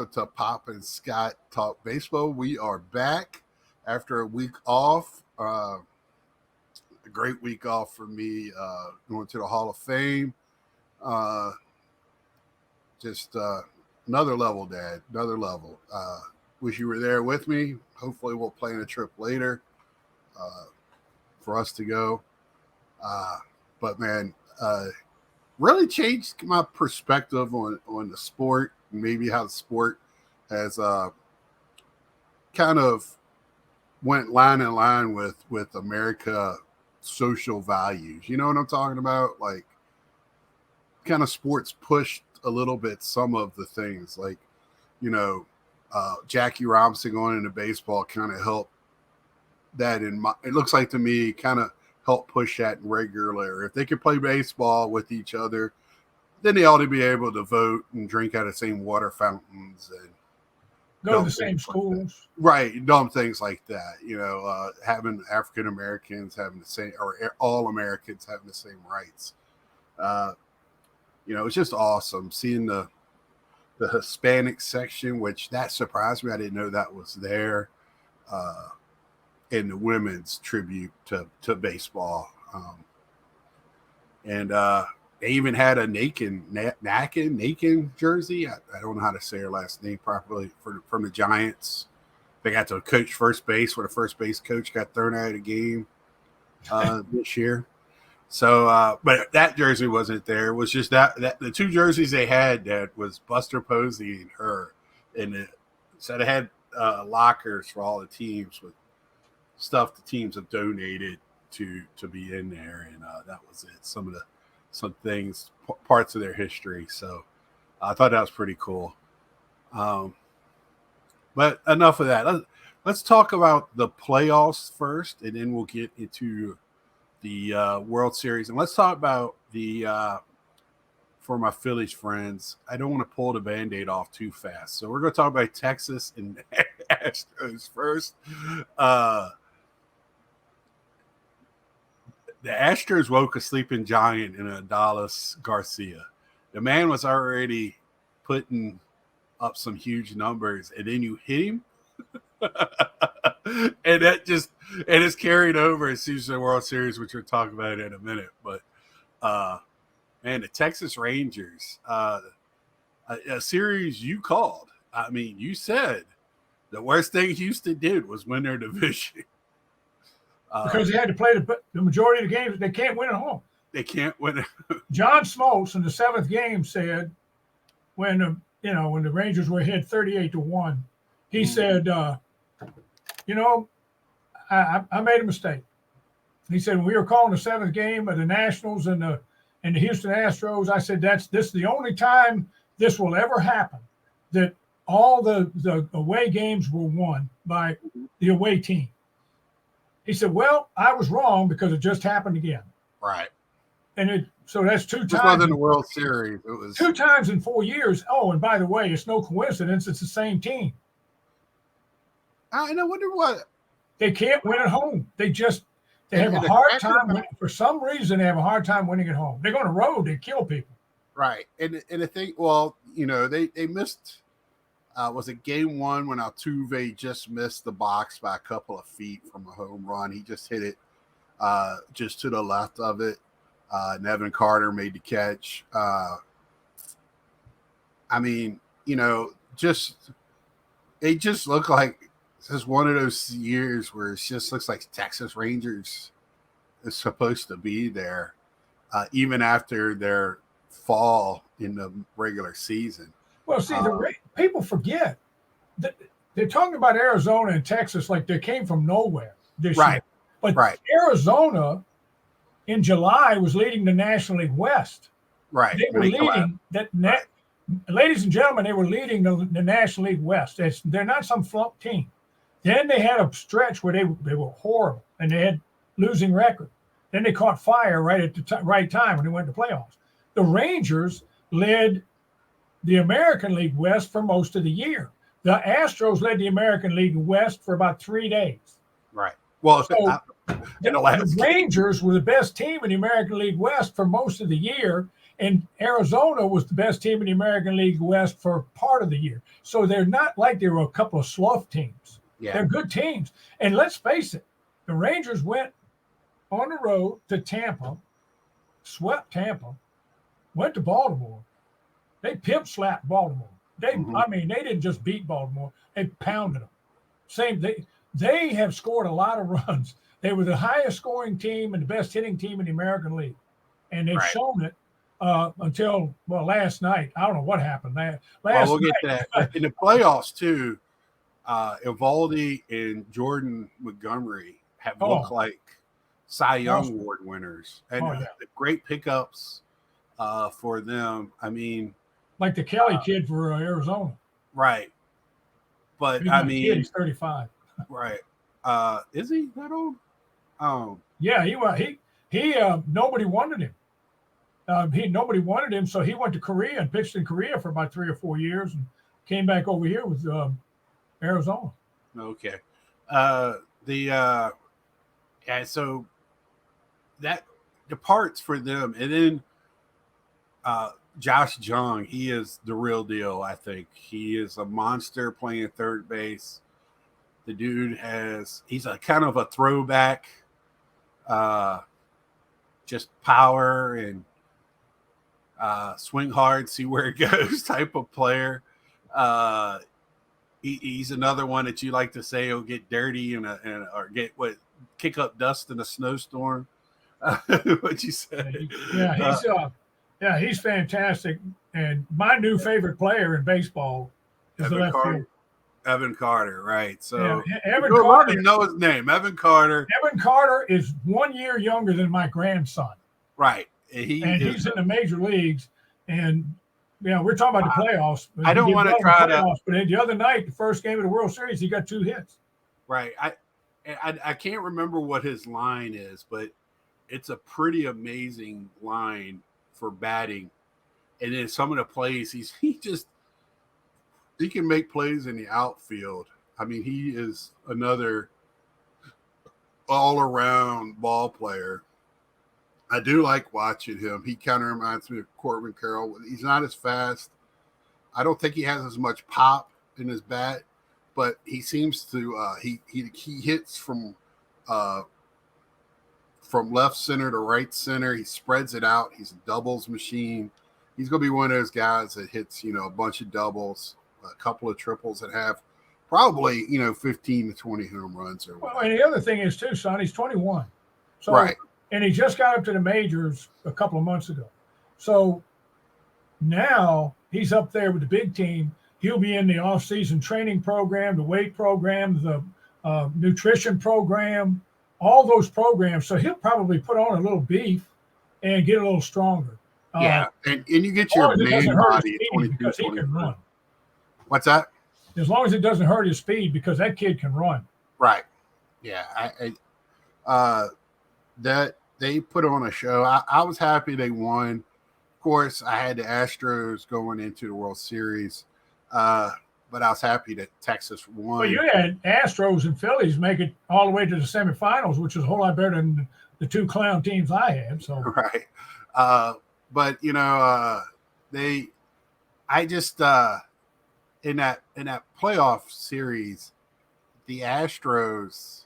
welcome to Pop and Scott Talk Baseball. We are back after a week off. A great week off for me, going to the Hall of Fame. Just another level, Dad, another level. Wish you were there with me. Hopefully we'll plan a trip later for us to go. But man, really changed my perspective on the sport, and maybe how the sport has kind of went line in line with America social values. You know what I'm talking about? Like, kind of sports pushed a little bit some of the things, like, you know, Jackie Robinson going into baseball kind of helped that it looks like to me kind of help push that in regular. If they could play baseball with each other, then they ought to be able to vote and drink out of the same water fountains and go to the same schools. Right. Dumb things like that. You know, having African Americans having the same, or all Americans having the same rights. You know, it's just awesome seeing the Hispanic section, which that surprised me. I didn't know that was there. In the women's tribute to baseball. And they even had a Nakin jersey. I don't know how to say her last name properly, from the Giants. They got to coach first base, where the first base coach got thrown out of the game this year. So, but that jersey wasn't there. It was just that the two jerseys they had, that was Buster Posey and her. And so they had lockers for all the teams with stuff the teams have donated to be in there, and that was it. Some things, parts of their history. So I thought that was pretty cool. But enough of that. Let's talk about the playoffs first, and then we'll get into the World Series. And let's talk about for my Phillies friends, I don't want to pull the Band-Aid off too fast. So we're going to talk about Texas and Astros first. The Astros woke a sleeping giant in Adolis Garcia. The man was already putting up some huge numbers, and then you hit him. And it's carried over as soon as the World Series, which we'll talk about in a minute. But man, the Texas Rangers, a series you called. I mean, you said the worst thing Houston did was win their division. Because they had to play the majority of the games. They can't win at home. They can't win. John Smoltz in the seventh game said, when the Rangers were ahead 38-1, he said, I made a mistake. He said, when we were calling the seventh game of the Nationals and the Houston Astros, I said, this is the only time this will ever happen, that all the away games were won by the away team. He said, well, I was wrong because it just happened again. Right. And so that's two times. It wasn't in the World Series. It was 2 times in 4 years. Oh, and by the way, it's no coincidence. It's the same team. I wonder what. They can't win at home. They have a hard time winning. For some reason, they have a hard time winning at home. They go on the road, they kill people. Right. And the thing, well, they missed. Was it game one when Altuve just missed the box by a couple of feet from a home run? He just hit it just to the left of it. Nevin Carter made the catch. I mean, they just look like this is one of those years where it just looks like Texas Rangers is supposed to be there, even after their fall in the regular season. Well, see, people forget that they're talking about Arizona and Texas like they came from nowhere this year. But Arizona in July was leading the National League West. Right. They were leading ladies and gentlemen, they were leading the National League West. They're not some flunk team. Then they had a stretch where they were horrible and they had losing record. Then they caught fire right at the right time when they went to playoffs. The Rangers led the American League West for most of the year. The Astros led the American League West for about 3 days. Right. Well, the Rangers were the best team in the American League West for most of the year, And Arizona was the best team in the American League West for part of the year. So they're not like they were a couple of slough teams. Yeah. They're good teams. And let's face it, the Rangers went on the road to Tampa, swept Tampa, went to Baltimore. They pimp slapped Baltimore. I mean, they didn't just beat Baltimore; they pounded them. They have scored a lot of runs. They were the highest scoring team and the best hitting team in the American League, and they've shown it until last night. I don't know what happened. We'll get to that in the playoffs too. Evaldi and Jordan Montgomery have looked like Cy Young Award winners, and great pickups for them. I mean, like the Kelly kid for Arizona, right? But he's 35, right? Is he that old? Yeah, he nobody wanted him. Nobody wanted him, so he went to Korea and pitched in Korea for about 3 or 4 years, and came back over here with Arizona. Okay, so that departs for them, and then Josh Jung, he is the real deal. I think he is a monster playing third base. The dude he's a kind of a throwback, just power and swing hard, see where it goes type of player. He's another one that you like to say will get dirty or kick up dust in a snowstorm. What you say? He's fantastic. And my new favorite player in baseball is the left fielder. Evan Carter, right? So Evan Carter. You know his name, Evan Carter. Evan Carter is 1 year younger than my grandson. Right. He's in the major leagues, and we're talking about the playoffs. I don't want to try to. But the other night, the first game of the World Series, he got 2 hits. Right. I can't remember what his line is, but it's a pretty amazing line for batting. And then some of the plays he can make plays in the outfield. I mean, he is another all-around ball player. I do like watching him. He kind of reminds me of Corbin Carroll. He's not as fast. I don't think he has as much pop in his bat, but he seems to he hits from left center to right center. He spreads it out. He's a doubles machine. He's going to be one of those guys that hits, a bunch of doubles, a couple of triples that have probably, 15 to 20 home runs or whatever. Well, and the other thing is too, son, he's 21. So, right. And he just got up to the majors a couple of months ago. So now he's up there with the big team. He'll be in the off-season training program, the weight program, the nutrition program, all those programs. So he'll probably put on a little beef and get a little stronger. And you get your man body at 22, because he can run. What's that? As long as it doesn't hurt his speed, because that kid can run. Right. Yeah. That they put on a show. I was happy they won. Of course, I had the Astros going into the World Series, but I was happy that Texas won. Well, you had Astros and Phillies make it all the way to the semifinals, which is a whole lot better than the 2 clown teams I had. So right. But in that playoff series, the Astros,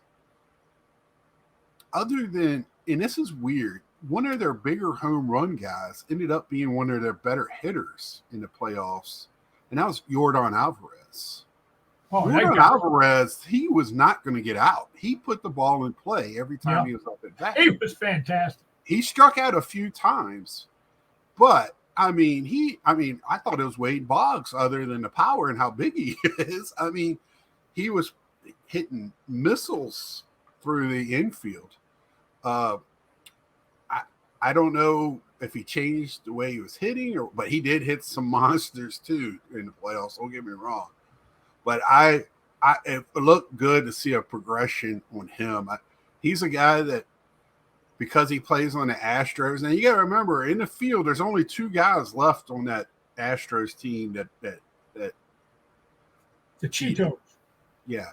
other than, and this is weird, one of their bigger home run guys ended up being one of their better hitters in the playoffs, and that was Yordan Alvarez. Yordan Alvarez, he was not going to get out. He put the ball in play every time he was up at bat. He was fantastic. He struck out a few times, but I thought it was Wade Boggs other than the power and how big he is. I mean, he was hitting missiles through the infield. I don't know if he changed the way he was hitting, but he did hit some monsters too in the playoffs. Don't get me wrong, but it looked good to see a progression on him. He's a guy that, because he plays on the Astros, and you got to remember, in the field, there's only 2 guys left on that Astros team that the Cheetos. Yeah.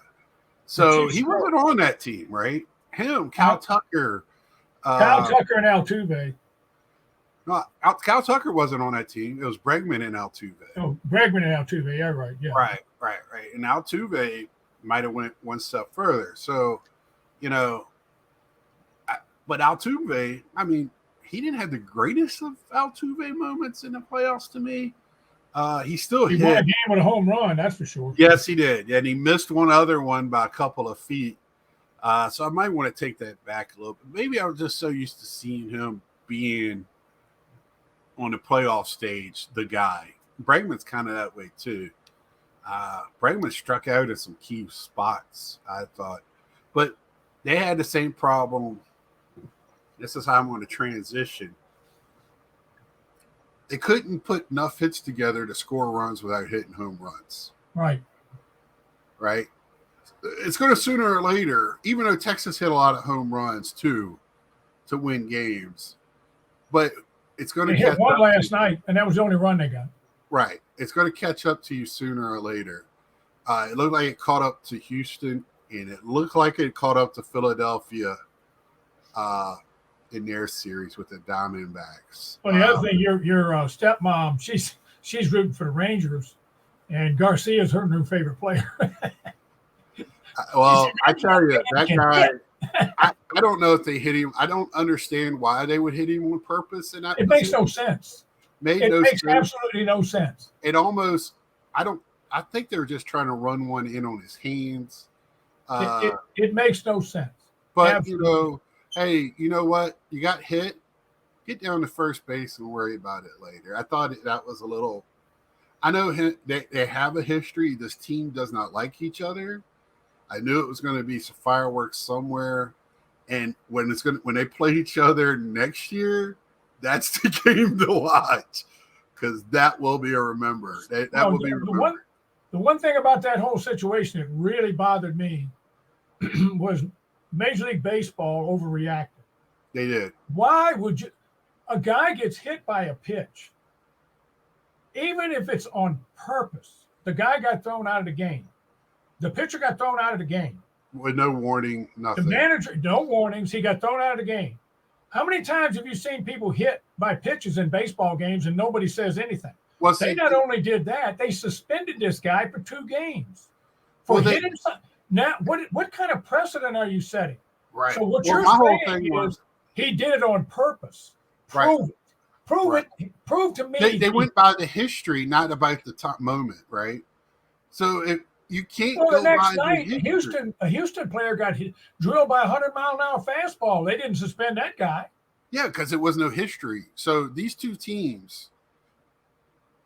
So he wasn't on that team, right? Him, Kyle Tucker. Kyle Tucker and Altuve. No, Cal Tucker wasn't on that team. It was Bregman and Altuve. Oh, Bregman and Altuve. Yeah, right. Yeah. Right. And Altuve might have went one step further. So, you know, but Altuve, I mean, he didn't have the greatest of Altuve moments in the playoffs to me. He still He hit. won a game with a home run, that's for sure. Yes, he did. And he missed one other one by a couple of feet. So I might want to take that back a little bit. Maybe I was just so used to seeing him being on the playoff stage, the guy. Bregman's kind of that way too. Bregman struck out in some key spots, I thought. But they had the same problem. This is how I'm going to transition. They couldn't put enough hits together to score runs without hitting home runs. Right. It's going to sooner or later, even though Texas hit a lot of home runs too, to win games. But it's going to hit one last night, and that was the only run they got. Right. It's going to catch up to you sooner or later. It looked like it caught up to Houston, and it looked like it caught up to Philadelphia in their series with the Diamondbacks. Well, the other thing, your stepmom, she's rooting for the Rangers, and Garcia's her new favorite player. Well, I tell you, that guy, I don't know if they hit him. I don't understand why they would hit him on purpose. And it makes no sense. It makes absolutely no sense. It almost, I think they were just trying to run one in on his hands. It makes no sense. But, absolutely. Hey, you know what? You got hit. Get down to first base and worry about it later. I thought that was a little. I know they have a history. This team does not like each other. I knew it was going to be some fireworks somewhere, and when they play each other next year, that's the game to watch because that will be a remember. That will be remembered. The one thing about that whole situation that really bothered me was Major League Baseball overreacted. They did. Why would you? A guy gets hit by a pitch, even if it's on purpose. The guy got thrown out of the game. The pitcher got thrown out of the game. With no warning, nothing. The manager, no warnings. He got thrown out of the game. How many times have you seen people hit by pitches in baseball games and nobody says anything? Well, they not only did that, they suspended this guy for 2 games for hitting something. Now, what kind of precedent are you setting? Right. So what you're saying is he did it on purpose. Prove it. Prove it. Prove to me. They went by the history, not about the top moment, right? So if you can't go the next by night, a Houston player got drilled by a 100-mile-an-hour fastball. They didn't suspend that guy. Yeah, because there was no history. So these two teams,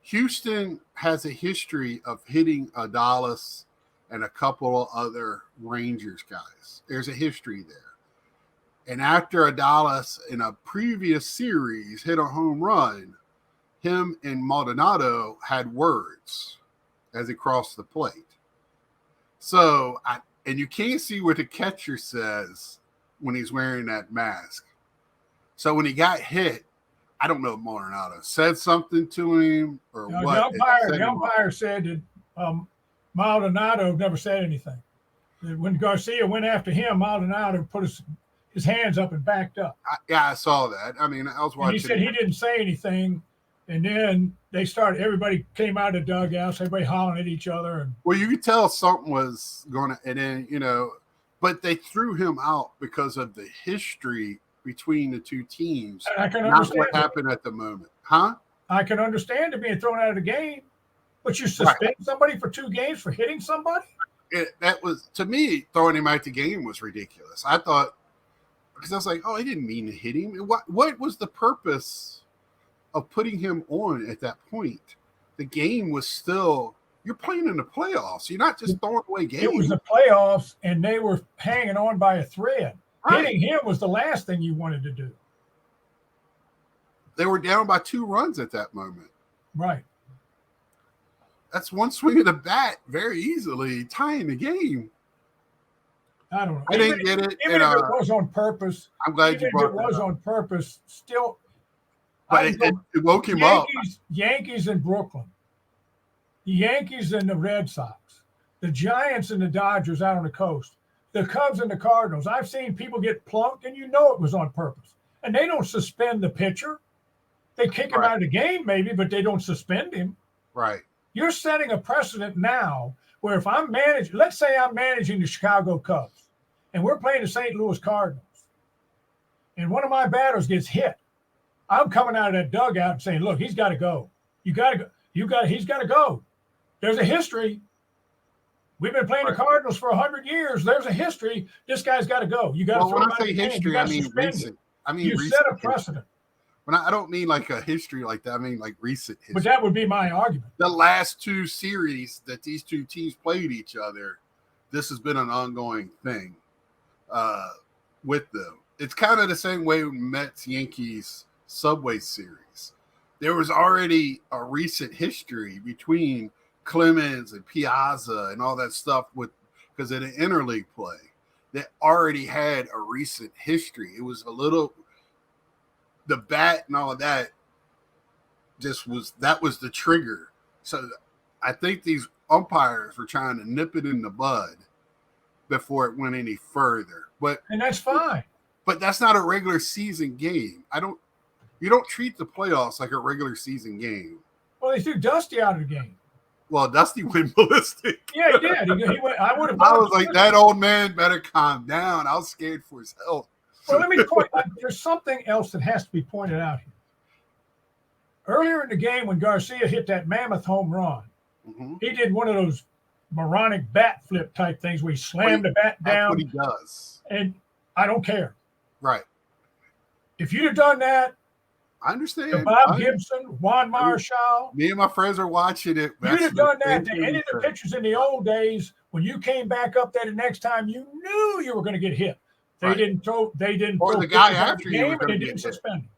Houston has a history of hitting Adalis and a couple of other Rangers guys. There's a history there. And after Adalis in a previous series hit a home run, him and Maldonado had words as he crossed the plate. So, and you can't see what the catcher says when he's wearing that mask. So when he got hit, I don't know if Maldonado said something to him or what. The umpire said that Maldonado never said anything. When Garcia went after him, Maldonado put his hands up and backed up. I saw that. I mean, I was watching. And he said he didn't say anything. And then everybody came out of the dugouts, everybody hollering at each other. And well, you could tell something was going to, and then, but they threw him out because of the history between the two teams. I can understand what happened at the moment. Huh? I can understand it being thrown out of the game, but you suspend somebody for 2 games for hitting somebody? That was, to me, throwing him out the game was ridiculous. I thought, because I was like, oh, he didn't mean to hit him. What was the purpose of putting him on at that point? The game was still, you're playing in the playoffs. You're not just throwing away games. It was the playoffs, and they were hanging on by a thread. Right. Hitting him was the last thing you wanted to do. They were down by 2 runs at that moment. Right. That's one swing of the bat very easily tying the game. I don't know. I didn't get it. Even if it was on purpose. I'm glad you brought it up. If it was on purpose, still. But it woke him up. Yankees and Brooklyn. The Yankees and the Red Sox. The Giants and the Dodgers out on the coast. The Cubs and the Cardinals. I've seen people get plunked, and it was on purpose. And they don't suspend the pitcher. They kick him Right. out of the game, maybe, but they don't suspend him. Right. You're setting a precedent now where if I'm managing, let's say I'm managing the Chicago Cubs and we're playing the St. Louis Cardinals, and one of my batters gets hit, I'm coming out of that dugout and saying, look, he's got to go. You got to go. He's got to go. There's a history. We've been playing the Cardinals for 100 years. There's a history. This guy's got to go. You got to throw him out of the game. History, I mean recent. I mean, you set a precedent. When I don't mean like a history like that. I mean like recent history. But that would be my argument. The last 2 series that these 2 teams played each other, this has been an ongoing thing with them. It's kind of the same way with Mets-Yankees Subway Series. There was already a recent history between Clemens and Piazza and all that stuff because of the interleague play that already had a recent history. It was a little the bat and all of that was the trigger. So I think these umpires were trying to nip it in the bud before it went any further. And that's fine. But that's not a regular season game. You don't treat the playoffs like a regular season game. Well, they threw Dusty out of the game. Well, Dusty went ballistic. Yeah, he did. He went. I was like, that old man better calm down. I was scared for his health. Well, let me point. There's something else that has to be pointed out here. Earlier in the game, when Garcia hit that mammoth home run, he did one of those moronic bat flip type things where he slammed the bat down. That's what he does. And I don't care. Right. If you'd have done that, I understand. Bob Gibson, Juan Marshall. Me and my friends are watching it. You'd have done that to any of the pitchers in the old days. When you came back up there the next time, you knew you were going to get hit. They didn't throw. Or the guy after you and they didn't suspend him.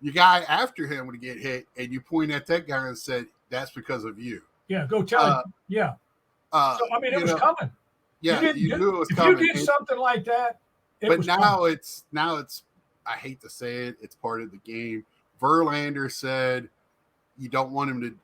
The guy after him would get hit, and you point at that guy and said, "That's because of you." Yeah, go tell him. Yeah. So I mean, it was coming. Yeah, you knew it was coming. If you did something like that, but now it's. I hate to say it, it's part of the game. Verlander said, "You don't want him to."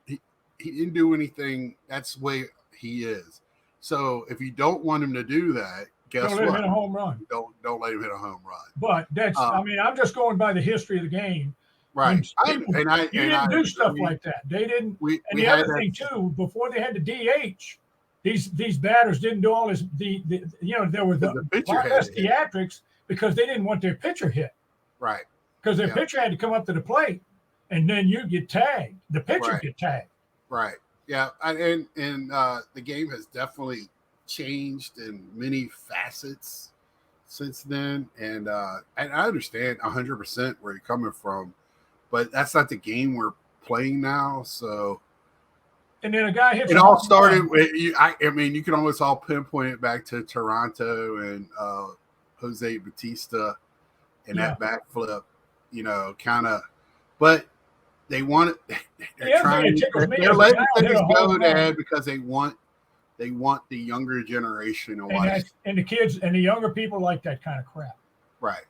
He didn't do anything. That's the way he is. So if you don't want him to do that, guess what? Don't let him hit a home run. Don't let him hit a home run. But that's. I mean, I'm just going by the history of the game. Right. You didn't do stuff like that. They didn't. And the other thing too, before they had the DH, these batters didn't do all this. There were the less theatrics because they didn't want their pitcher hit. Right. Because their pitcher had to come up to the plate, and then you get tagged. The pitcher get tagged. Right. Yeah. And the game has definitely changed in many facets since then. And I understand 100% where you're coming from, but that's not the game we're playing now. So. And then a guy hits. It all started with I mean, you can almost all pinpoint it back to Toronto and Jose Bautista and that backflip. Kind of, but they want it. They're letting things go ahead because they want the younger generation to watch. And the kids and the younger people like that kind of crap. Right.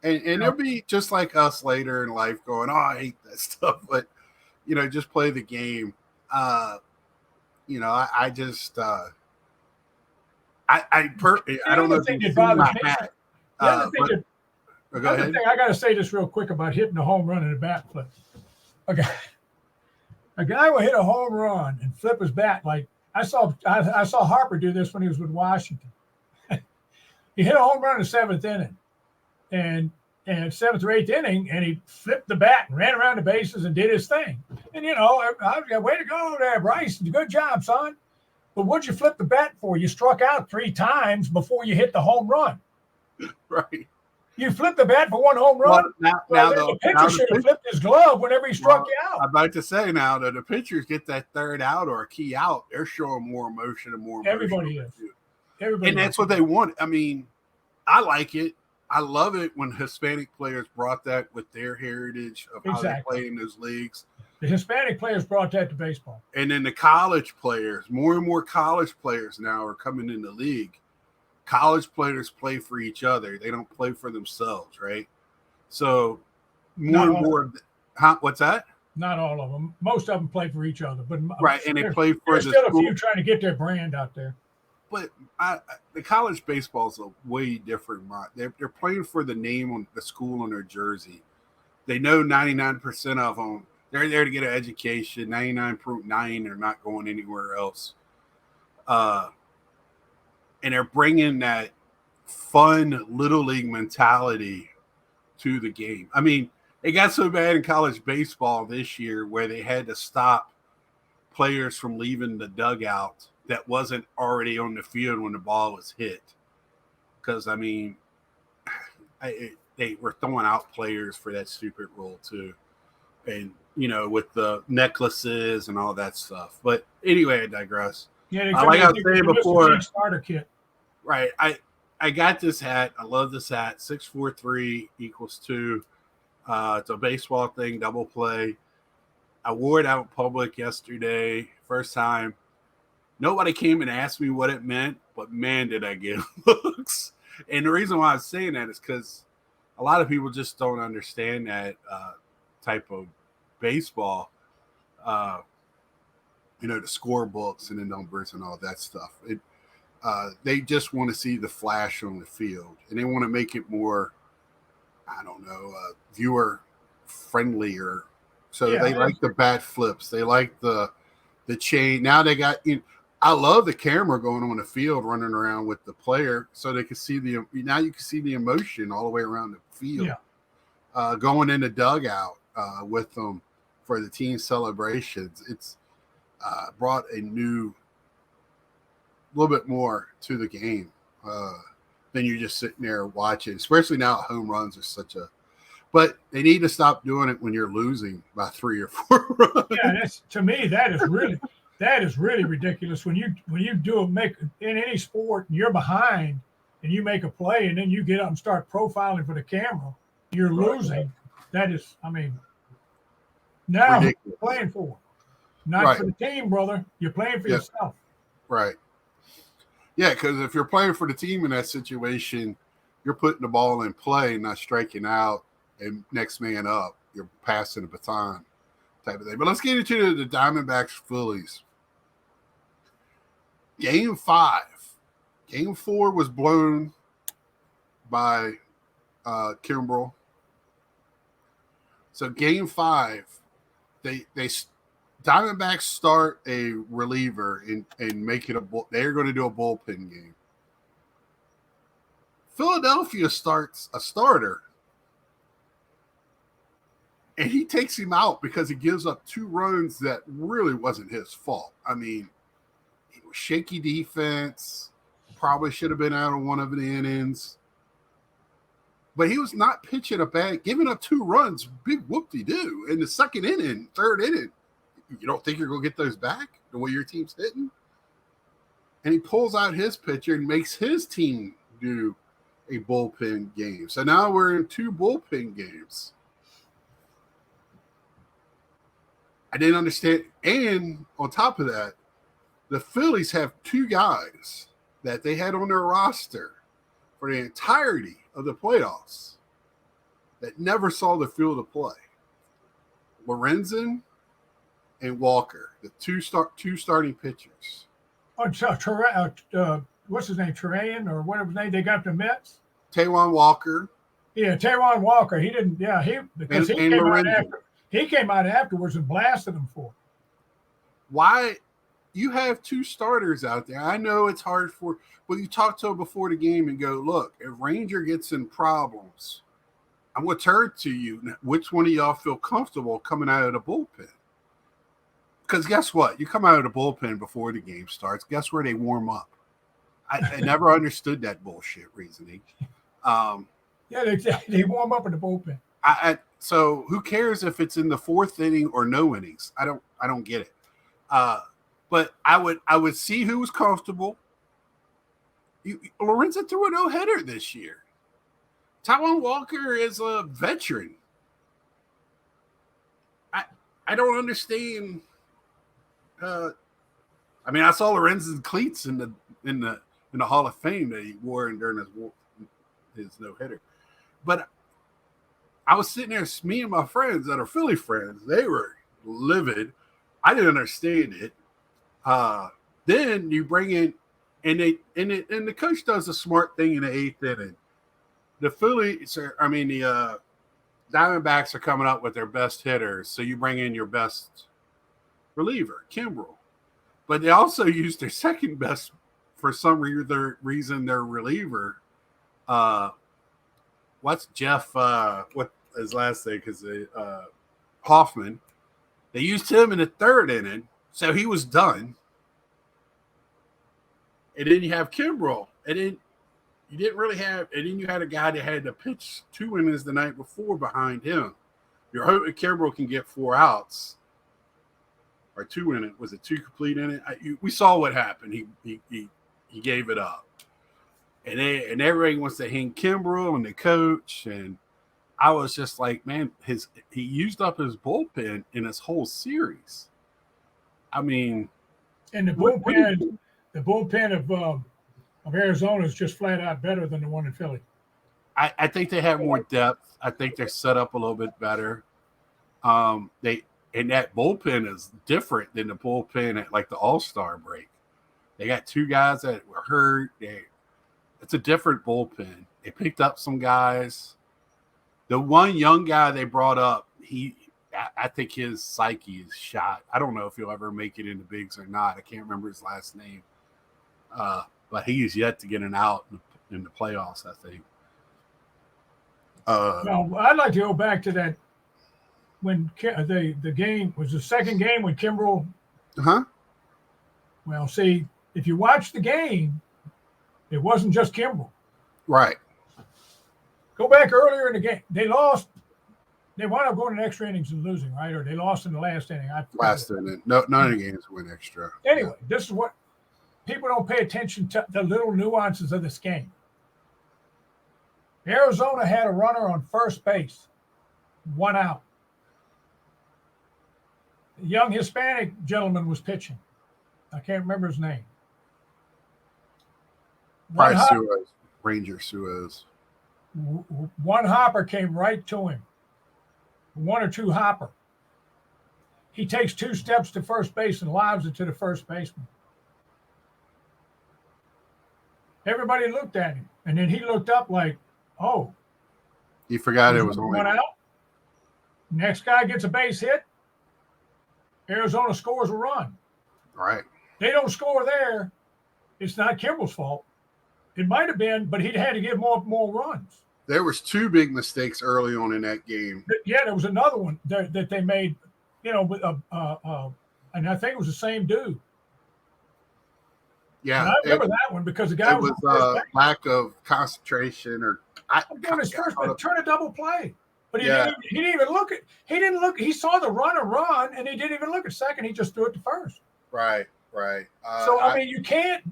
And they'll be just like us later in life going, "Oh, I hate that stuff," but just play the game. I just I don't know if you see my hat. Go ahead. I got to say this real quick about hitting a home run and a bat flip. A guy will hit a home run and flip his bat like I saw Harper do this when he was with Washington. He hit a home run in the 7th inning, and 7th or 8th inning, and he flipped the bat and ran around the bases and did his thing. And I was like, way to go there, Bryce. Good job, son. But what'd you flip the bat for? You struck out 3 times before you hit the home run. Right. You flipped the bat for 1 home run. The pitcher should have flipped his glove whenever he struck you out. I'm about to say now that the pitchers get that 3rd out or a key out, they're showing more emotion and more emotion. Everybody is. And that's what they want. I mean, I like it. I love it when Hispanic players brought that with their heritage of how they play in those leagues. The Hispanic players brought that to baseball. And then the college players, more and more college players now are coming in the league. College players play for each other. They don't play for themselves, right? So more. What's that? Not all of them. Most of them play for each other, but right, and they play for the still school. A few trying to get their brand out there. But the college baseball is a way different. They're playing for the name on the school on their jersey. They know 99% of them. They're there to get an education. 99.9 are not going anywhere else. And they're bringing that fun little league mentality to the game. I mean, it got so bad in college baseball this year where they had to stop players from leaving the dugout that wasn't already on the field when the ball was hit. Because, I mean, they were throwing out players for that stupid rule, too. And, with the necklaces and all that stuff. But anyway, I digress. Yeah, they Like I was saying before, starter kit. Right. I got this hat. I love this hat. 643 equals 2. It's a baseball thing, double play. I wore it out in public yesterday, first time. Nobody came and asked me what it meant, but man, did I get looks. And the reason why I'm saying that is because a lot of people just don't understand that type of baseball. The scorebooks and the numbers and all that stuff. They just want to see the flash on the field, and they want to make it more, I don't know, viewer friendlier. So they like the bat flips. They like the chain. Now they got. I love the camera going on the field, running around with the player, so they can see now you can see the emotion all the way around the field. Yeah. Going in the dugout with them for the team celebrations. It's brought a little bit more to the game than you're just sitting there watching, especially now home runs are such a. But they need to stop doing it when you're losing by 3 or 4 runs. Yeah, to me that is really ridiculous when you make in any sport and you're behind and you make a play and then you get up and start profiling for the camera. You're losing. That is, I mean, now who you're playing for? Not for the team, brother. You're playing for yourself. Right. Yeah, because if you're playing for the team in that situation, you're putting the ball in play, not striking out, and next man up. You're passing the baton type of thing. But let's get into the Diamondbacks Phillies. Game 5. Game 4 was blown by Kimbrel. So game 5, they Diamondbacks start a reliever and make it they're going to do a bullpen game. Philadelphia starts a starter, and he takes him out because he gives up 2 runs that really wasn't his fault. I mean, it was shaky defense. Probably should have been out of one of the innings. But he was not pitching giving up 2 runs, big whoop-de-doo. In the second inning, third inning, you don't think you're going to get those back the way your team's hitting? And he pulls out his pitcher and makes his team do a bullpen game. So now we're in 2 bullpen games. I didn't understand. And on top of that, the Phillies have 2 guys that they had on their roster for the entirety of the playoffs that never saw the field of play. Lorenzen and Walker, the two starting pitchers. Oh, what's his name? Turayan or whatever his name they got the Mets? Taijuan Walker. Yeah, Taijuan Walker. He didn't. Yeah, he came out afterwards and blasted him for it. Why? You have 2 starters out there. I know it's hard but you talk to him before the game and go, look, if Ranger gets in problems, I'm going to turn to you. Which one of y'all feel comfortable coming out of the bullpen? Because guess what? You come out of the bullpen before the game starts. Guess where they warm up? I never understood that bullshit reasoning. They warm up in the bullpen. So who cares if it's in the 4th inning or no innings? I don't get it. But I would see who was comfortable. Lorenzen threw a no-hitter this year. Taijuan Walker is a veteran. I don't understand. I mean, I saw Lorenzen's cleats in the Hall of Fame that he wore during his no-hitter. But I was sitting there, me and my friends that are Philly friends, they were livid. I didn't understand it. Then you bring in, and the coach does a smart thing in the 8th inning. The Diamondbacks are coming up with their best hitters, so you bring in your best reliever, Kimbrel. But they also used their second best for some reason. Their reliever, what's Jeff? What his last name? Because Hoffman. They used him in the third inning, so he was done. And then you have Kimbrel, and then you didn't really have, and then you had a guy that had to pitch 2 innings the night before behind him. You're hoping Kimbrel can get 4 outs. Or 2 in it. Was it 2 complete in it? We saw what happened. He gave it up. And everybody wants to hang Kimbrel and the coach. And I was just like, man, he used up his bullpen in this whole series. I mean, and the bullpen of Arizona is just flat out better than the one in Philly. I think they have more depth. I think they're set up a little bit better. And that bullpen is different than the bullpen at like the All-Star break. They got 2 guys that were hurt. It's a different bullpen. They picked up some guys. The one young guy they brought up, I think his psyche is shot. I don't know if he'll ever make it into bigs or not. I can't remember his last name. But he is yet to get an out in the playoffs, I think. Well, I'd like to go back to that when the game was the second game when Kimbrel. Well, see, if you watch the game, it wasn't just Kimbrel. Right. Go back earlier in the game. They lost. They wound up going in extra innings and losing, right? Or they lost in the last inning. Last inning. No, none of the games went extra. Anyway, This is what people don't pay attention to, the little nuances of this game. Arizona had a runner on first base, 1 out. A young Hispanic gentleman was pitching. I can't remember his name. Ranger Suez. One hopper came right to him. 1 or 2 hopper. He takes 2 steps to first base and lobs it to the first baseman. Everybody looked at him, and then he looked up like, oh. He forgot it was only 1 out. Next guy gets a base hit. Arizona scores a run. Right. They don't score there. It's not Kimbrel's fault. It might have been, but he'd had to give more runs. There was 2 big mistakes early on in that game. Yeah, there was another one that they made, and I think it was the same dude. Yeah, and I remember that one because the guy was lack of concentration, or doing his first turn a double play. But he didn't even look at. He didn't look. He saw the runner run, and he didn't even look at second. He just threw it to first. Right. So I mean, you can't.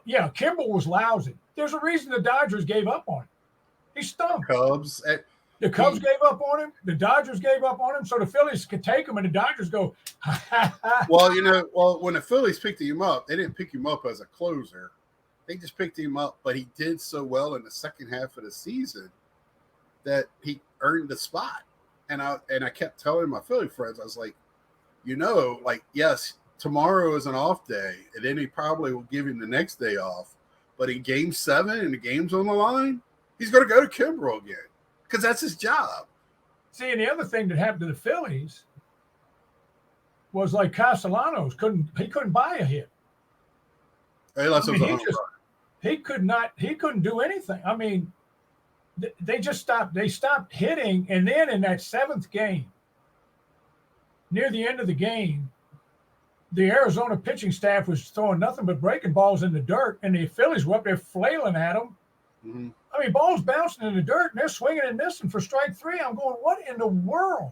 Yeah, Kimbrel was lousy. There's a reason the Dodgers gave up on him. He stunk. The Cubs gave up on him. The Dodgers gave up on him. So the Phillies could take him, and the Dodgers go. Well, when the Phillies picked him up, they didn't pick him up as a closer. They just picked him up, but he did so well in the second half of the season that he earned the spot. And I kept telling my Philly friends, I was like, yes, tomorrow is an off day, and then he probably will give him the next day off. But in Game 7 and the game's on the line, he's going to go to Kimbrel again because that's his job. See, and the other thing that happened to the Phillies was like Castellanos couldn't buy a hit. He couldn't do anything. I mean, they stopped hitting, and then in that 7th game, near the end of the game, the Arizona pitching staff was throwing nothing but breaking balls in the dirt, and the Phillies were up there flailing at them. Mm-hmm. I mean, balls bouncing in the dirt, and they're swinging and missing for strike 3. I'm going, what in the world?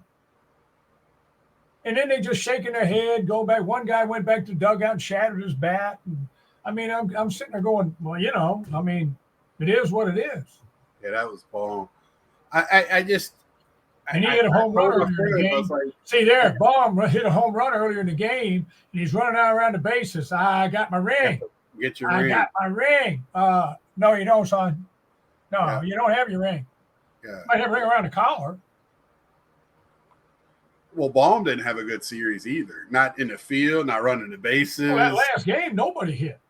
And then they just shaking their head, go back. One guy went back to the dugout and shattered his bat. And, I mean, I'm sitting there going, well, it is what it is. Yeah, that was bomb. I just. And he hit a home run earlier in the game. See there, Baum hit a home run earlier in the game, and he's running out around the bases. I got my ring. Get your ring. I got my ring. No, you don't, son. No, You don't have your ring. Yeah. You might have a ring around the collar. Well, Baum didn't have a good series either. Not in the field, not running the bases. Well, that last game, nobody hit.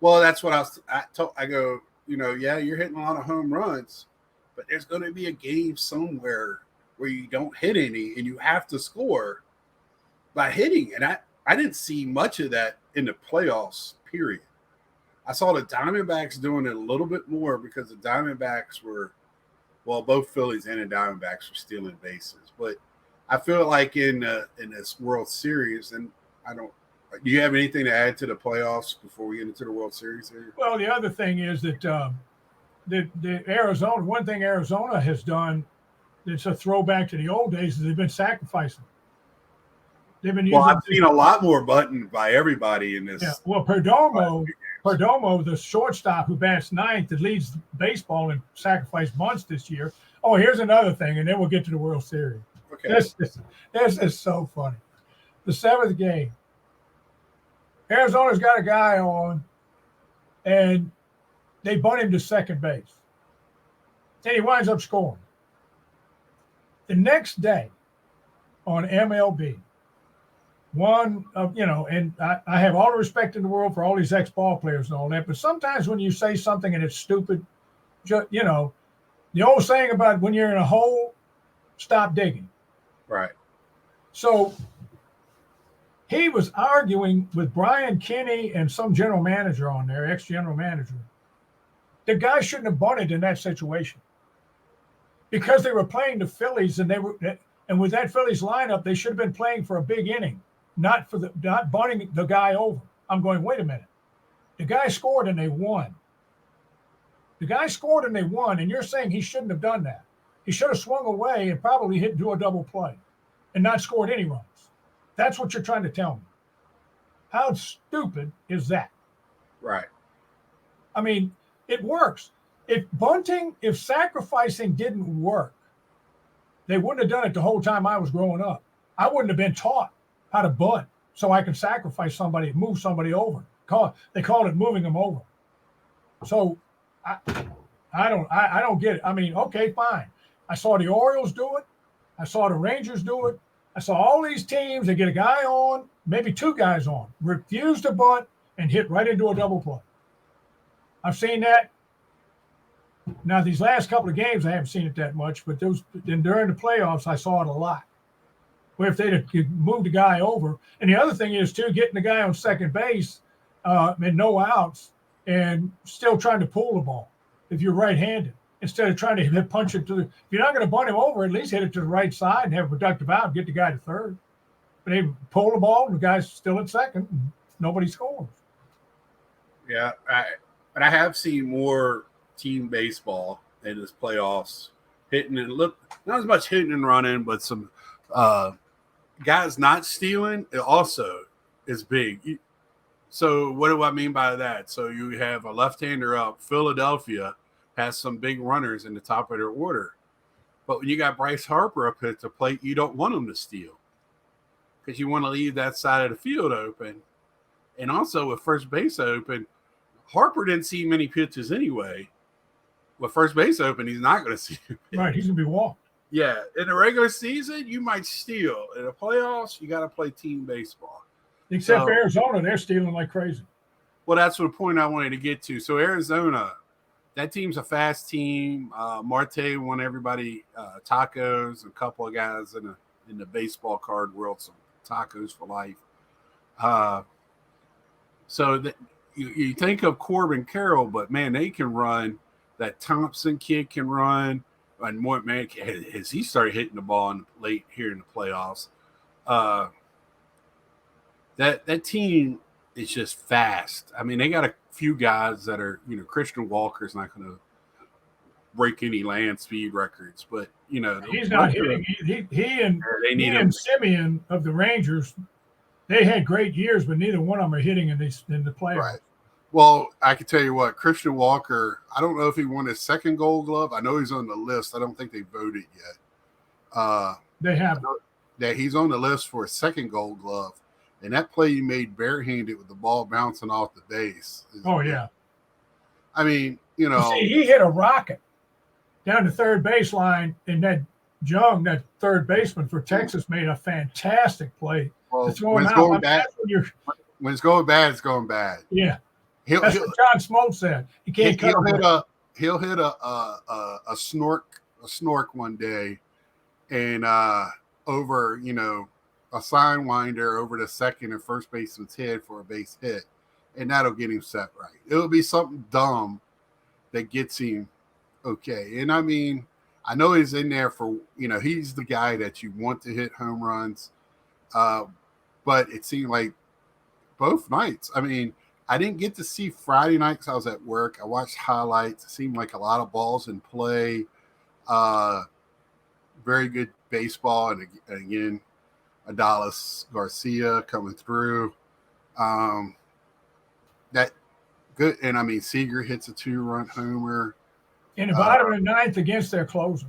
Well, that's what I go, you're hitting a lot of home runs, but there's going to be a game somewhere where you don't hit any and you have to score by hitting. And I didn't see much of that in the playoffs, period. I saw the Diamondbacks doing it a little bit more because the Diamondbacks were, well, both Phillies and the Diamondbacks were stealing bases. But I feel like in this World Series, and I don't. Do you have anything to add to the playoffs before we get into the World Series here? Well, the other thing is that the Arizona. One thing Arizona has done that's a throwback to the old days is they've been sacrificing. They've been using. Well, I've seen a lot more button by everybody in this. Yeah. Well, Perdomo, the shortstop who bats ninth, that leads baseball in sacrifice bunts this year. Oh, here's another thing, and then we'll get to the World Series. Okay. This is so funny. The seventh game, Arizona's got a guy on, and they bunt him to second base. And he winds up scoring. The next day on MLB, and I have all the respect in the world for all these ex-ball players and all that, but sometimes when you say something and it's stupid, the old saying about when you're in a hole, stop digging. Right. So he was arguing with Brian Kinney and some general manager on there, ex-general manager. The guy shouldn't have bunted in that situation because they were playing the Phillies, and with that Phillies lineup, they should have been playing for a big inning, not bunting the guy over. I'm going, wait a minute. The guy scored and they won. And you're saying he shouldn't have done that. He should have swung away and probably do a double play and not scored any runs. That's what you're trying to tell me. How stupid is that? Right. I mean, it works. If sacrificing didn't work, they wouldn't have done it the whole time I was growing up. I wouldn't have been taught how to bunt so I can sacrifice somebody, move somebody over. They call it moving them over. So I don't get it. I mean, okay, fine. I saw the Orioles do it. I saw the Rangers do it. I saw all these teams, they get a guy on, maybe two guys on, refuse to bunt and hit right into a double play. I've seen that. Now, these last couple of games, I haven't seen it that much, but during the playoffs, I saw it a lot. Where if they'd have moved the guy over. And the other thing is, too, getting the guy on second base and no outs and still trying to pull the ball if you're right-handed instead of trying to punch it if you're not going to bunt him over, at least hit it to the right side and have a productive out and get the guy to third. But they pull the ball and the guy's still at second and nobody scores. Yeah, but I have seen more team baseball in this playoffs, hitting and not as much hitting and running, but some guys not stealing. It also is big. So what do I mean by that? So you have a left-hander up. Philadelphia has some big runners in the top of their order, but when you got Bryce Harper up at the plate, you don't want him to steal because you want to leave that side of the field open. And also with first base open, Harper didn't see many pitches anyway. With first base open, he's not going to see him. Right, he's going to be walked. Yeah, in the regular season, you might steal. In the playoffs, you got to play team baseball. Except for Arizona, they're stealing like crazy. Well, that's the point I wanted to get to. So Arizona, that team's a fast team. Marte won everybody tacos. A couple of guys in the baseball card world, some tacos for life. You think of Corbin Carroll, but man, they can run. That Thompson kid can run, and more man as he started hitting the ball late here in the playoffs. That team is just fast. I mean, they got a few guys that are, Christian Walker's not going to break any land speed records, but he's not hitting. He and Simeon of the Rangers, they had great years, but neither one of them are hitting in the playoffs. Right. Well, I can tell you what, Christian Walker, I don't know if he won his second Gold Glove. I know he's on the list. I don't think they voted yet. They have. That he's on the list for a second Gold Glove. And that play he made barehanded with the ball bouncing off the base. Oh, yeah. I mean, See, he hit a rocket down the third baseline, and that third baseman for Texas, made a fantastic play. Well, to throw him out. When it's going bad, it's going bad. Yeah. That's what John Smoltz said. You can't he'll hit a snork one day, and over, a sign winder over the second and first baseman's head for a base hit, and that'll get him set right. It'll be something dumb that gets him okay. And I mean, I know he's in there for, he's the guy that you want to hit home runs, but it seemed like both nights. I mean, I didn't get to see Friday night because I was at work. I watched highlights. It seemed like a lot of balls in play. Very good baseball, and again, Adalis Garcia coming through. That good, and I mean, Seager hits a 2-run homer in the bottom of the ninth against their closer.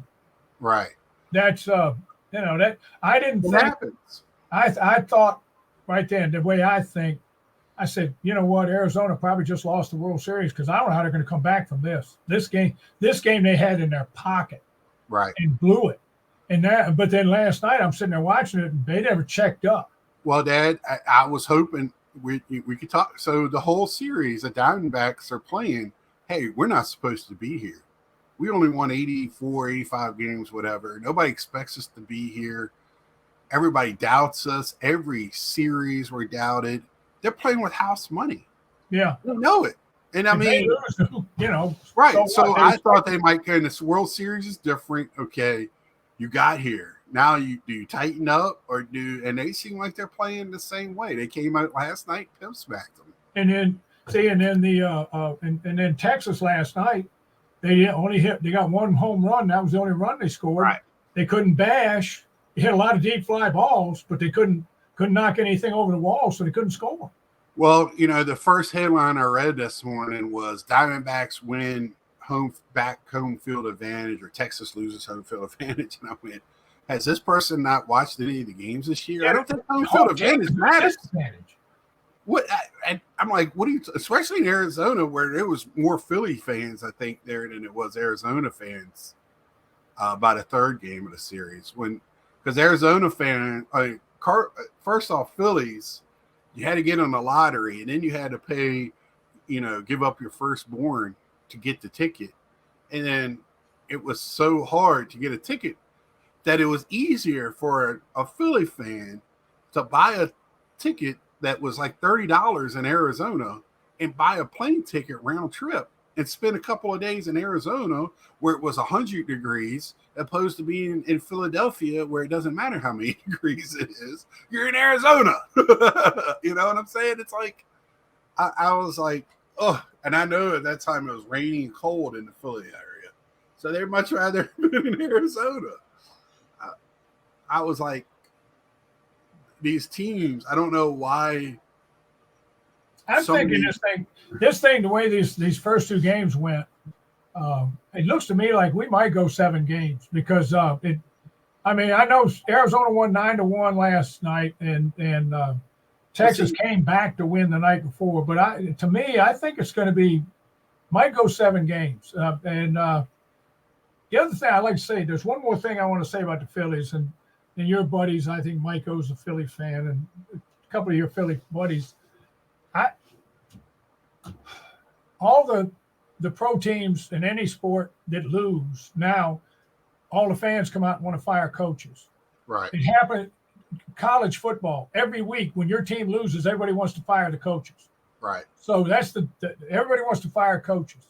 Right. That's that I didn't It think. happens. I thought right then, the way I think, I said, you know what, Arizona probably just lost the World Series because I don't know how they're going to come back from this. This game they had in their pocket, right, and blew it. But then last night I'm sitting there watching it, and they never checked up. Well, Dad, I was hoping we could talk. So the whole series, the Diamondbacks are playing, hey, we're not supposed to be here. We only won 84, 85 games, whatever. Nobody expects us to be here. Everybody doubts us. Every series we're doubted. They're playing with house money. Yeah. They know it. And I mean, right. So I thought they might go in this World Series is different. Okay, you got here. Now do you tighten up and they seem like they're playing the same way. They came out last night, pimp smacked them. And then Texas last night, they got one home run. That was the only run they scored. Right. They couldn't bash. They hit a lot of deep fly balls, but they couldn't knock anything over the wall, so they couldn't score. Well, the first headline I read this morning was Diamondbacks win home field advantage, or Texas loses home field advantage. And I went, has this person not watched any of the games this year? Yeah, I don't think home field advantage matters. What? I'm like, what do you? Especially in Arizona, where there was more Philly fans, I think, there than it was Arizona fans by the third game of the series. Because Arizona first off, Phillies, you had to get on the lottery, and then you had to pay, give up your firstborn to get the ticket, and then it was so hard to get a ticket that it was easier for a Philly fan to buy a ticket that was like $30 in Arizona and buy a plane ticket round trip and spend a couple of days in Arizona where it was 100 degrees, opposed to being in Philadelphia where it doesn't matter how many degrees it is. You're in Arizona. You know what I'm saying? It's like, I was like, oh, and I know at that time it was rainy and cold in the Philly area. So they'd much rather be in Arizona. I was like, these teams, I don't know why. I'm thinking this thing, the way these first two games went, it looks to me like we might go 7 games because I know Arizona won 9-1 last night, and Texas came back to win the night before. But I think it's going to might go 7 games. And the other thing I'd like to say, there's one more thing I want to say about the Phillies, and your buddies. I think Mike O's a Philly fan, and a couple of your Philly buddies. All the pro teams in any sport that lose now, all the fans come out and want to fire coaches. Right. It happened college football. Every week when your team loses, everybody wants to fire the coaches. Right. So that's everybody wants to fire coaches.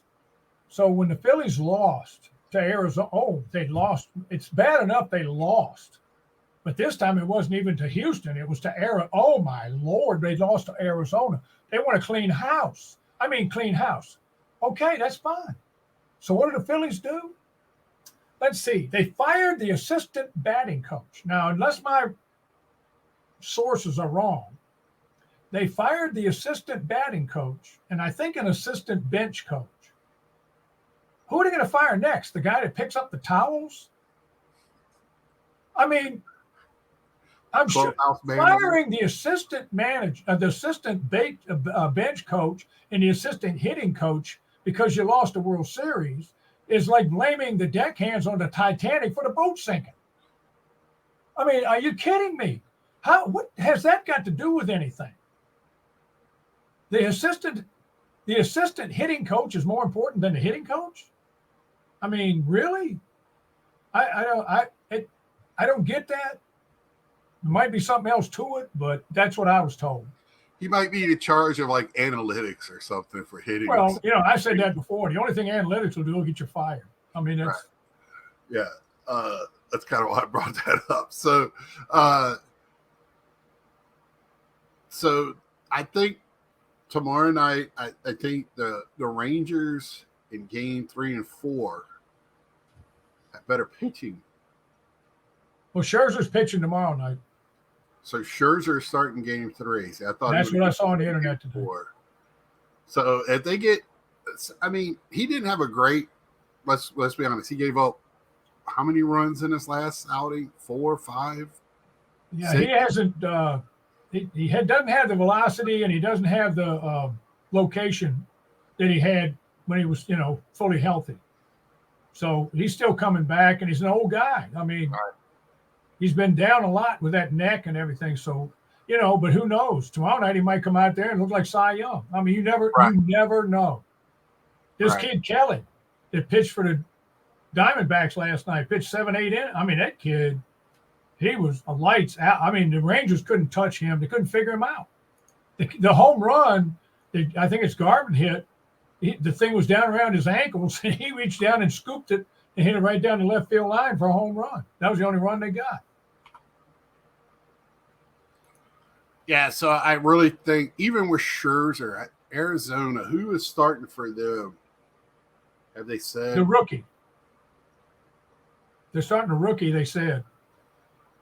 So when the Phillies lost to Arizona, they lost. It's bad enough they lost. But this time it wasn't even to Houston. It was to Arizona. Oh, my Lord, they lost to Arizona. They want to clean house. Clean house. Okay, that's fine. So what did the Phillies do? Let's see. They fired the assistant batting coach. Now, unless my sources are wrong, they fired the assistant batting coach and I think an assistant bench coach. Who are they going to fire next? The guy that picks up the towels? I'm sure firing the assistant manager, the assistant bench coach, and the assistant hitting coach because you lost the World Series is like blaming the deckhands on the Titanic for the boat sinking. Are you kidding me? What has that got to do with anything? The assistant hitting coach is more important than the hitting coach? Really? I don't get that. There might be something else to it, but that's what I was told. He might be in charge of like analytics or something for hitting. Well, I said that before. The only thing analytics will do is get you fired. I mean, that's right. Yeah. That's kind of why I brought that up. So I think tomorrow night, I think the Rangers in game 3 and 4 have better pitching. Well, Scherzer's pitching tomorrow night. So Scherzer starting game 3. See, I thought that's what I saw on the internet today. So if they get, I mean, he didn't have a great. Let's be honest. He gave up how many runs in his last outing? 4, 5. Yeah, 6? he hasn't. Doesn't have the velocity, and he doesn't have the location that he had when he was, fully healthy. So he's still coming back, and he's an old guy. I mean, right. He's been down a lot with that neck and everything. So, but who knows? Tomorrow night he might come out there and look like Cy Young. I mean, you never know. This kid Kelly that pitched for the Diamondbacks last night, pitched 7-8 innings. I mean, that kid, he was a lights out. I mean, the Rangers couldn't touch him. They couldn't figure him out. The home run, I think it's Garvin hit, the thing was down around his ankles, and he reached down and scooped it and hit it right down the left field line for a home run. That was the only run they got. Yeah, so I really think even with Scherzer at Arizona, who is starting for them? Have they said? The rookie. They're starting a rookie, they said.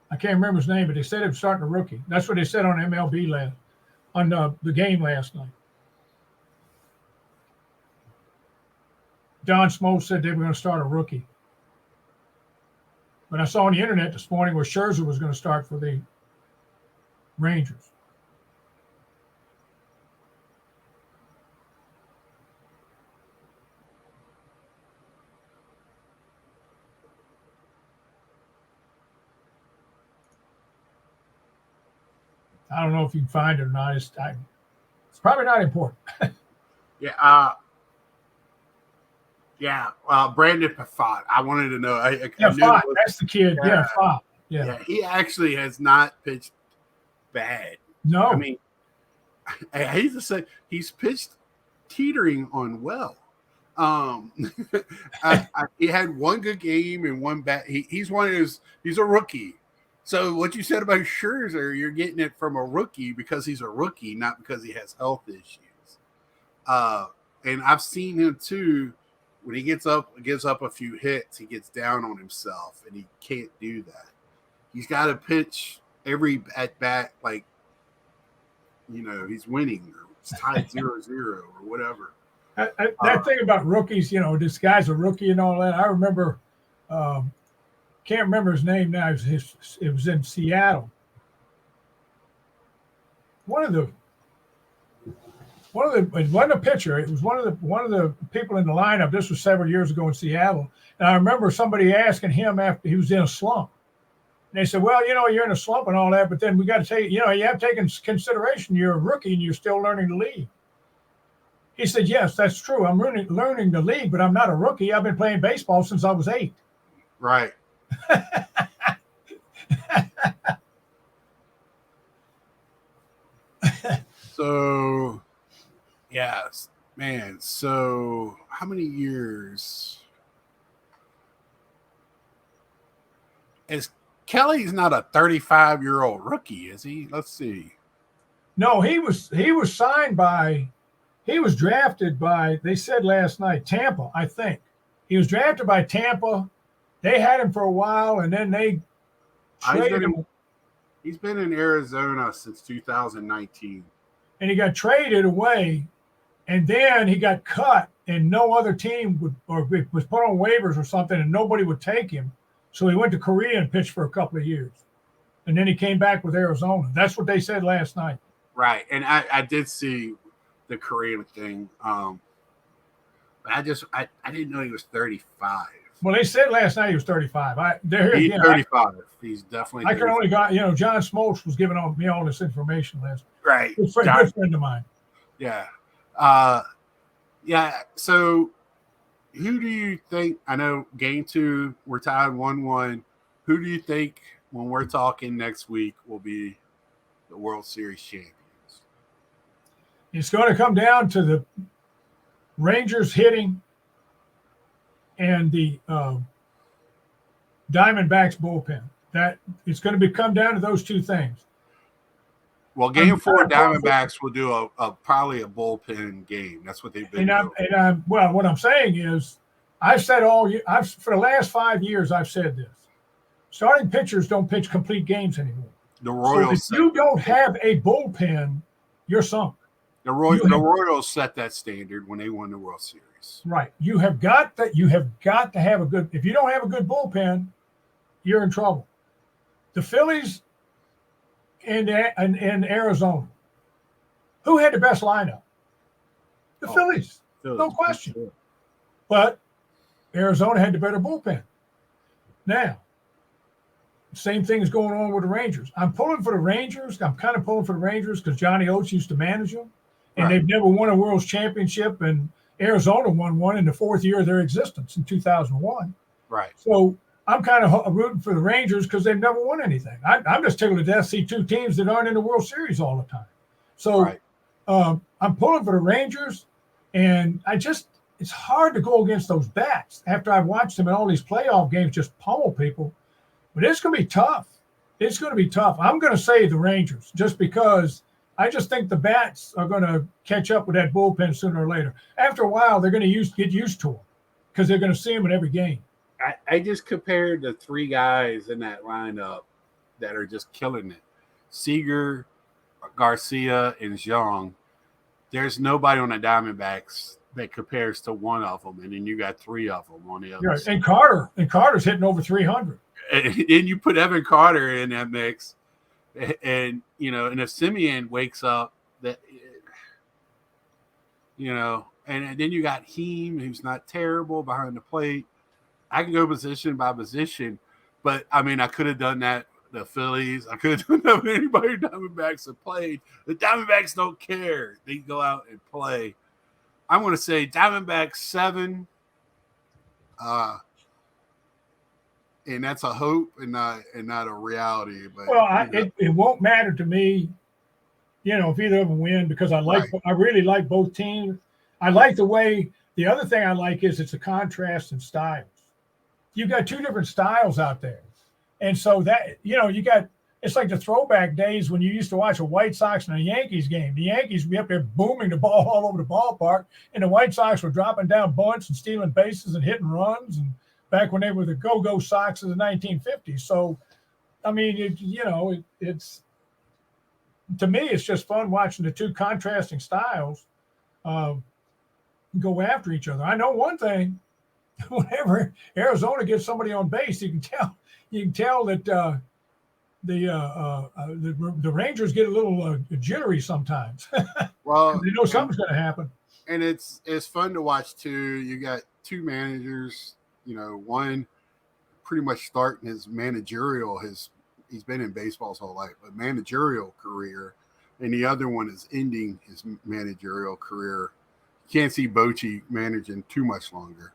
I can't remember his name, but they said they were starting a rookie. That's what they said on MLB on the game last night. John Smoltz said they were going to start a rookie. But I saw on the internet this morning where Scherzer was going to start for the Rangers. I don't know if you can find it or not. It's probably not important. Yeah. Brandon Pfaadt. I wanted to know. Pfaadt. That's the kid. Yeah, Pfaadt. Yeah, he actually has not pitched bad. No. I mean, I hate to say he's pitched teetering on well. He had one good game and one bad. He's a rookie. So what you said about Scherzer, you're getting it from a rookie because he's a rookie, not because he has health issues. And I've seen him too. When he gives up a few hits, he gets down on himself, and he can't do that. He's got to pitch every at bat like, he's winning or it's tied 0-0 or whatever. That thing about rookies, this guy's a rookie and all that. I remember, can't remember his name now. It was in Seattle. It wasn't a pitcher. It was one of the people in the lineup. This was several years ago in Seattle, and I remember somebody asking him after he was in a slump. And they said, "Well, you're in a slump and all that, but then we got to take, you have to take into consideration you're a rookie and you're still learning the league." He said, "Yes, that's true. I'm learning the league, but I'm not a rookie. I've been playing baseball since I was 8." Right. So, yes, man. So, how many years? Kelly's not a 35-year-old rookie, is he? Let's see. No, he was drafted by, they said last night, Tampa, I think. He was drafted by Tampa. They had him for a while, and then they traded him. He's been in Arizona since 2019. And he got traded away, and then he got cut, and no other team was put on waivers or something, and nobody would take him. So he went to Korea and pitched for a couple of years. And then he came back with Arizona. That's what they said last night. Right. And I did see the Korean thing. But I didn't know he was 35. Well, they said last night he was 35. He's 35. He's definitely 35. I can only John Smoltz was giving me all this information last night. Right. Good friend of mine. Yeah. Yeah. So who do you think, I know game 2, we're tied 1-1. Who do you think, when we're talking next week, will be the World Series champions? It's going to come down to the Rangers hitting and the Diamondbacks bullpen. That it's going to come down to those two things. Well, Game 4, Diamondbacks will do probably a bullpen game. That's what they've been doing. Well, what I'm saying is, I've said for the last 5 years, I've said this: starting pitchers don't pitch complete games anymore. The Royals. So if you don't have a bullpen, you're sunk. The Royals set that standard when they won the World Series. Right. You have got to have a good. If you don't have a good bullpen, you're in trouble. The Phillies and Arizona, who had the best lineup? The Phillies, no question. Sure. But Arizona had the better bullpen. Now, same thing is going on with the Rangers. I'm pulling for the Rangers. I'm kind of pulling for the Rangers because Johnny Oates used to manage them, and they've never won a World Championship. And Arizona won one in the 4th year of their existence in 2001. Right. So I'm kind of rooting for the Rangers because they've never won anything. I'm just tickled to death to see two teams that aren't in the World Series all the time. So I'm pulling for the Rangers, and it's hard to go against those bats after I've watched them in all these playoff games just pummel people. But it's going to be tough. It's going to be tough. I'm going to say the Rangers just because I just think the bats are going to catch up with that bullpen sooner or later. After a while, they're going to get used to them because they're going to see them in every game. I just compared the 3 guys in that lineup that are just killing it. Seager, Garcia, and Zhang. There's nobody on the Diamondbacks that compares to one of them, and then you got 3 of them on the other side. And Carter's hitting over 300. And then you put Evan Carter in that mix, and if Simeon wakes up, and then you got Heem, who's not terrible behind the plate. I can go position by position, but I mean, I could have done that. The Phillies, I could have done that with anybody Diamondbacks have played. The Diamondbacks don't care; they go out and play. I'm going to say Diamondbacks 7, and that's a hope and not a reality. But it won't matter to me, if either of them win because I really like both teams. I like the way. The other thing I like is it's a contrast in styles. You've got 2 different styles out there. And so that, it's like the throwback days when you used to watch a White Sox and a Yankees game. The Yankees would be up there booming the ball all over the ballpark, and the White Sox were dropping down bunts and stealing bases and hitting runs, and back when they were the go-go Sox of the 1950s. So, I mean, it's to me, it's just fun watching the 2 contrasting styles go after each other. I know one thing. Whenever Arizona gets somebody on base, you can tell that the Rangers get a little jittery sometimes. Well, they know something's going to happen. And it's fun to watch too. You got 2 managers. One pretty much starting his managerial. He's been in baseball his whole life, but managerial career, and the other one is ending his managerial career. You can't see Bochy managing too much longer.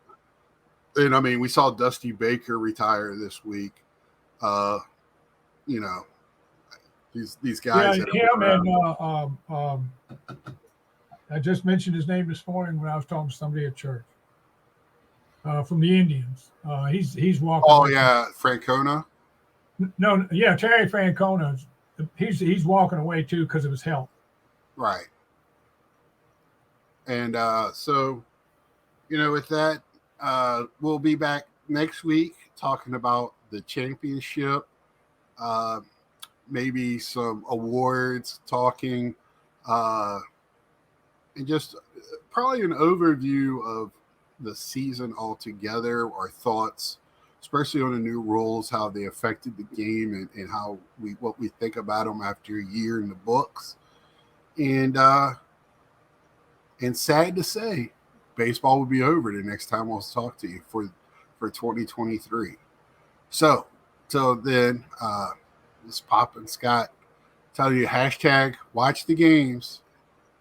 And I mean, we saw Dusty Baker retire this week. These guys. Yeah, I just mentioned his name this morning when I was talking to somebody at church. From the Indians. He's walking. Oh yeah, Francona. No, yeah, Terry Francona. He's walking away too because of his health. Right. And so, with that. We'll be back next week talking about the championship, maybe some awards, talking, and just probably an overview of the season altogether, our thoughts, especially on the new rules, how they affected the game and how what we think about them after a year in the books. And sad to say, baseball will be over the next time we'll talk to you for 2023. So, till then, this Pop and Scott tell you # watch the games,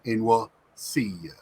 and we'll see ya.